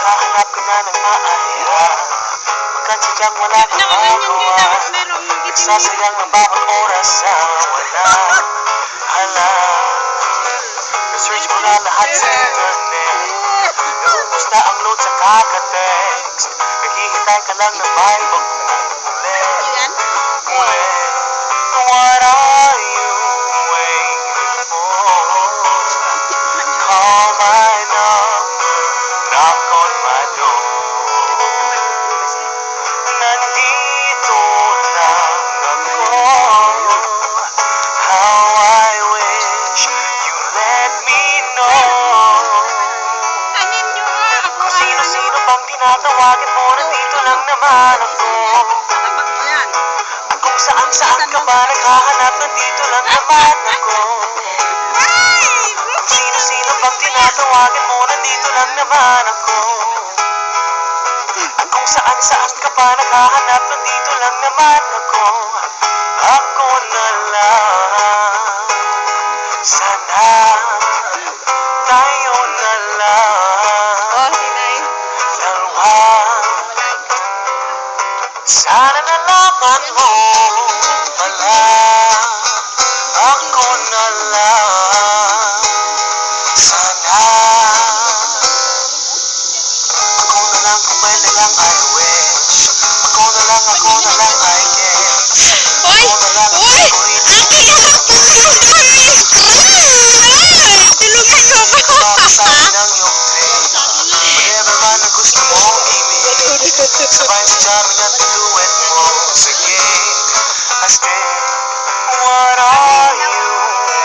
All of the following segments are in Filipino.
naghahanap ka na ng maaya, magkatsadyang wala kang magawa, nagsasayang ang bawat oras sa walang halang. Na-search mo na lahat sa internet, naubos na ang load sa kaka-text, naghihintay ka lang na may makulit. What are you waiting for? Call my number, knock on my door. Nandito lang ako. How I wish you let me know. Kung sino-sino bang tinatawagan mo, nandito lang naman ako. At kung saan-saan ka ba naghahanap, nandito lang naman ako. Kung sino-sino bang tinatawagan mo, nandito lang naman ako. At kung saan-saan ka ba naghahanap, nandito lang naman ako. Ako na lang. Sana tayo na lang. Dalawa. Sana nalaman mo pala. Ako na lang. Sana ako na lang kung may lang I wish. Ako na lang I guess. Hoy! Hoy! Akin na lang po! Tulungan niyo ako! Sabi ng iyong trip, whatever man ang gusto mong imig, sabay sa jamming at duet mo. Sige, astig. What are you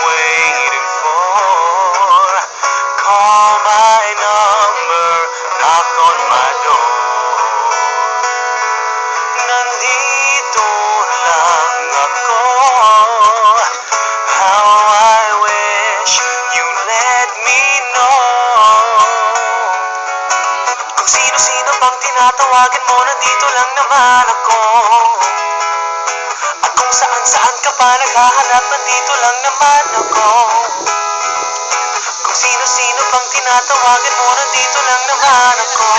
waiting for? Call my number, knock on my door. Nandito lang ako. How I wish you let me know. Kung sino-sino bang tinatawagan mo, nandito lang naman ako. At kung saan-saan ka pa naghahanap, nandito lang naman ako. Kung sino-sino bang tinatawagan mo, nandito lang naman ako.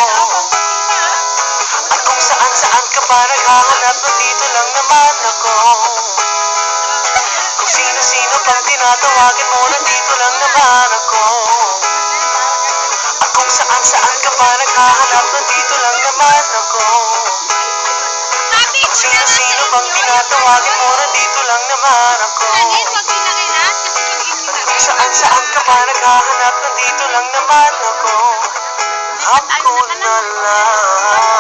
At kung saan-saan ka pa naghahanap, nandito lang naman ako. Kung sino-sino bang tinatawagan mo, nandito lang naman ako. At kung saan-saan ka pa naghahanap, nandito lang naman ako. Kung sino-sino bang tinatawagan mo, nandito lang naman ako. At kung saan-saan ka pa naghahanap, nandito lang naman ako. Ako na lang.